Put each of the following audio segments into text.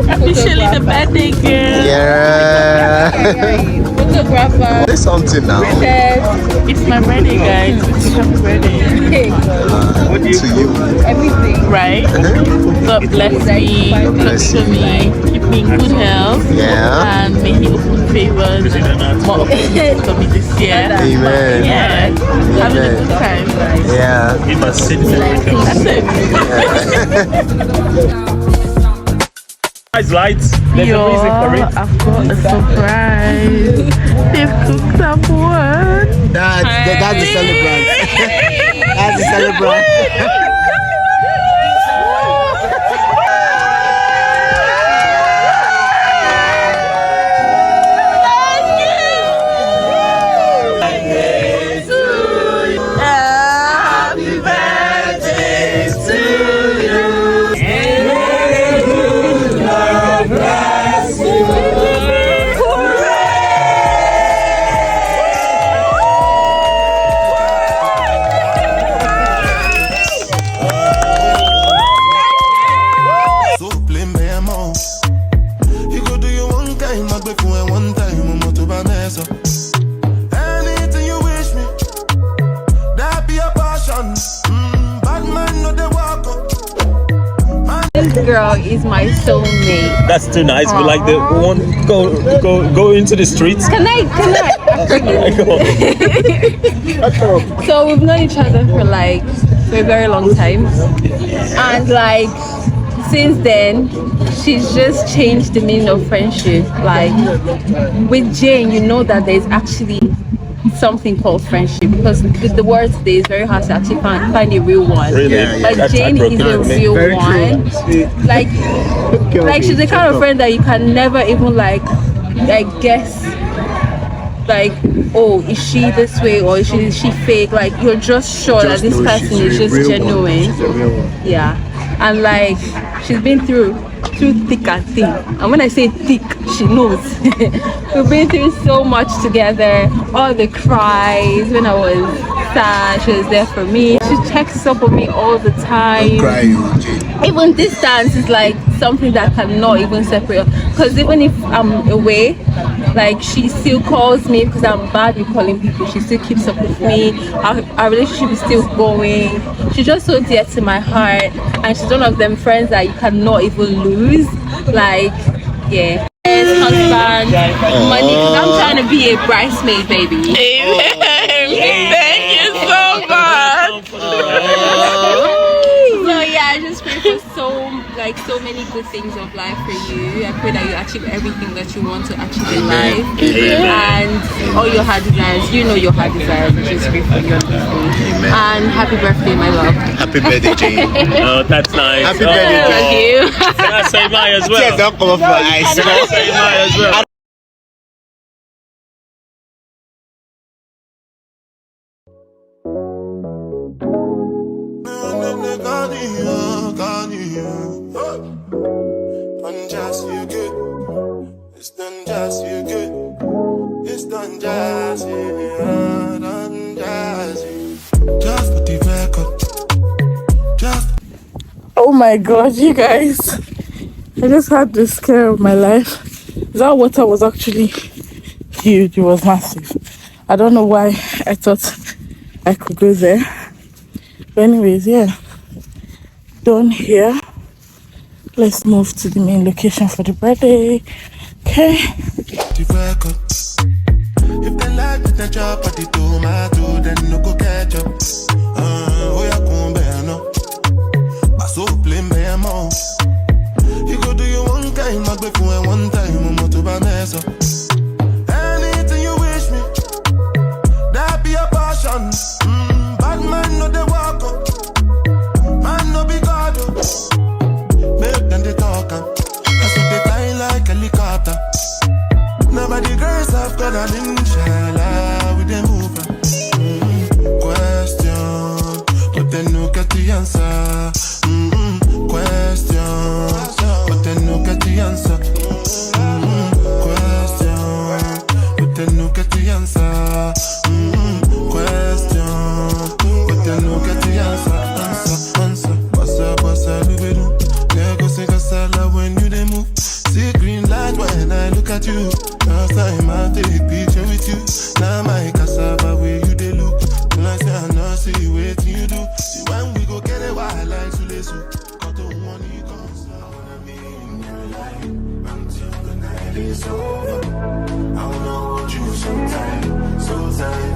Officially the birthday girl. Yeah. Photographer. Say something now. It's my birthday, guys. Happy birthday. To you. Everything. Right? God bless me. God bless you. Me. Keep me in good health. Yeah. And may He open favors and more opportunities for me this year. Amen. Yeah. Having a good time. Yeah. That's it. Nice lights. There's a reason for it. I've got a surprise. They've cooked someone. That's the celebrant. That's the celebrant. Girl is my soulmate. That's too nice. We like the one go into the streets. Can I? So we've known each other for a very long time, and since then she's just changed the meaning of friendship. With Jane, you know that there's actually something called friendship, because with the words today it's very hard to actually find a real one. Really? But Jane is a real one. She's the kind of friend that you can never even guess oh, is she this way or is she fake? You're just sure that this person is just genuine. Yeah. And she's been through thick and thin, and when I say thick, she knows. We've been through so much together. All the cries when I was sad, she was there for me. She checks up on me all the time. Even distance is something that cannot even separate, because even if I'm away, she still calls me, because I'm bad with calling people. She still keeps up with me. Our relationship is still going. She's just so dear to my heart, and she's one of them friends that you cannot even lose. Yeah. Husband, money, because I'm trying to be a bridesmaid, baby. Amen. Thank you so much. So yeah, I just pray for so many good things of life for you. I pray that you achieve everything that you want to achieve in life. And all your heart desires, your heart desires, just pray for your birthday. And happy birthday, my love. Happy birthday, Jane. Oh, that's nice. Happy birthday, Thank you. Can I say mine as well? Tears don't come off my eyes. Can I say mine as well? It's done just you good. It's done just you, done just you. Just put the record. Just. Oh my god, you guys. I just had the scare of my life. That water was actually huge. It was massive. I don't know why I thought I could go there. But anyways, yeah. Done here. Let's move to the main location for the birthday. Okay. The record. If they like the chop or the tomato, then no go catch up. Oh yeah, come bear no. But so plain bear more. You go do your one time, I go for one time, I'm not to buy mess up. Anything you wish me, that be a passion. Bad man no they walk up, man no be God up. Make them they talk up, that's what they fly like helicopter. Nobody girls have got an inshallah with them move. Question, but then no get the answer. Question, but then no get the answer. Question, but then no get the answer. Question, but then no get the answer. Answer, what's up, it's over. I wanna hold you so tight,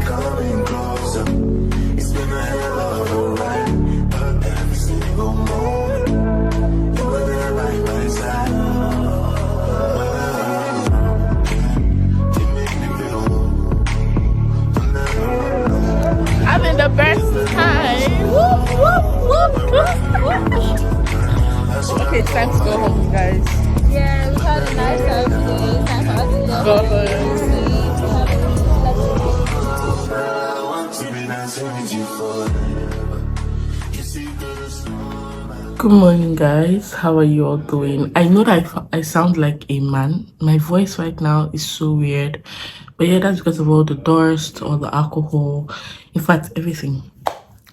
coming closer. It's been a hell of a ride, but every single moment you were there by my side. You make me feel Having the best time. Okay, it's time to go home, guys. Yeah, we had a nice time today. Time for us to Go home. I want to be dancing with you forever. You see, there's no Good morning, guys. How are you all doing? I know that I sound like a man. My voice right now is so weird, but yeah, that's because of all the dust, all the alcohol, in fact, everything.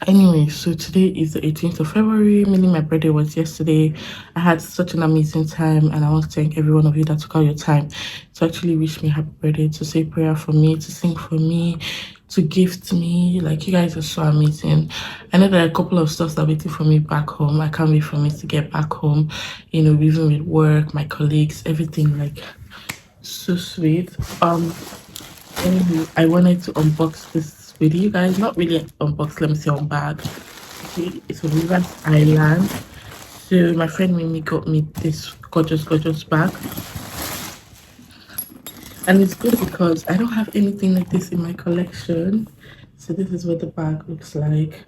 Anyway, so today is the 18th of February, meaning my birthday was yesterday. I had such an amazing time, and I want to thank every one of you that took out your time to actually wish me happy birthday, to say prayer for me, to sing for me, to gift me. Like, you guys are so amazing. I know there are a couple of stuff that are waiting for me back home. I can't wait for me to get back home, you know, even with work, my colleagues, everything, like, so sweet. Anyway, I wanted to unbox this with you guys. Not really unbox, let me say unbag. Okay, it's from Rivers Island. So my friend Mimi got me this gorgeous bag. And it's good because I don't have anything like this in my collection. So this is what the bag looks like.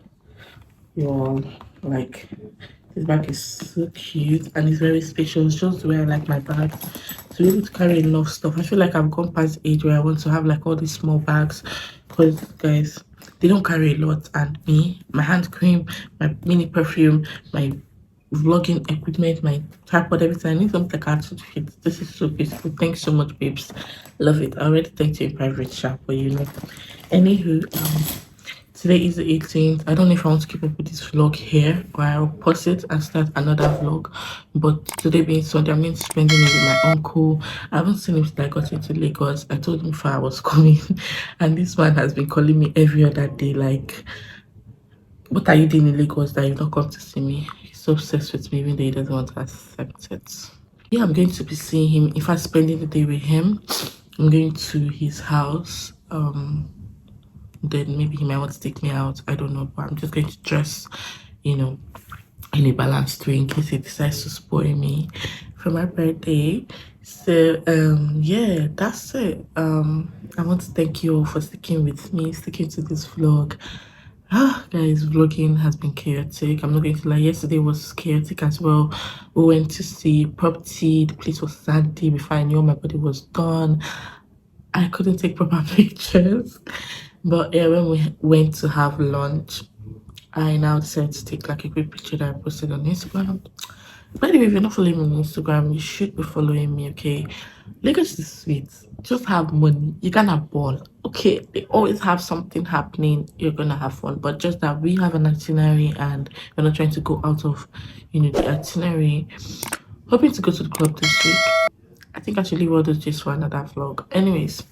Y'all, like, this bag is so cute and it's very spacious, just the way I like my bags, to be able to carry enough stuff. I feel like I've gone past the age where I want to have like all these small bags, because guys, they don't carry a lot. And me, my hand cream, my mini perfume, my vlogging equipment, my tripod, everything, I need something like that to fit. This is so beautiful. Thanks so much, babes. Love it. I already thanked you in private chat, but you know. Anywho, today is the 18th. I don't know if I want to keep up with this vlog here or I'll pause it and start another vlog. But today being Sunday, I'm going to spend it with my uncle. I haven't seen him since I got into Lagos. I told him before I was coming, and this man has been calling me every other day, like, what are you doing in Lagos that you've not come to see me? He's so obsessed with me, even though he doesn't want to accept it. Yeah, I'm going to be seeing him. In fact, spending the day with him. I'm going to his house. Then maybe he might want to take me out. I don't know, but I'm just going to dress, you know, in a balanced way in case he decides to spoil me for my birthday. So yeah, that's it. I want to thank you all for sticking with me, sticking to this vlog. Guys, vlogging has been chaotic. I'm not going to lie, yesterday was chaotic as well. We went to see property, the place was sandy. Before I knew, my body was done. I couldn't take proper pictures. But yeah, when we went to have lunch, I now decided to take like a quick picture that I posted on Instagram. By the way, if you're not following me on Instagram, you should be following me, okay? Lagos is sweet. Just have money. You're gonna ball. Okay, they always have something happening. You're gonna have fun. But just that we have an itinerary and we're not trying to go out of, you know, the itinerary. Hoping to go to the club this week. I think I should leave all those just for another vlog. Anyways,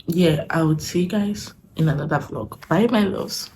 yeah, I would see you guys in another vlog. Bye, my loves.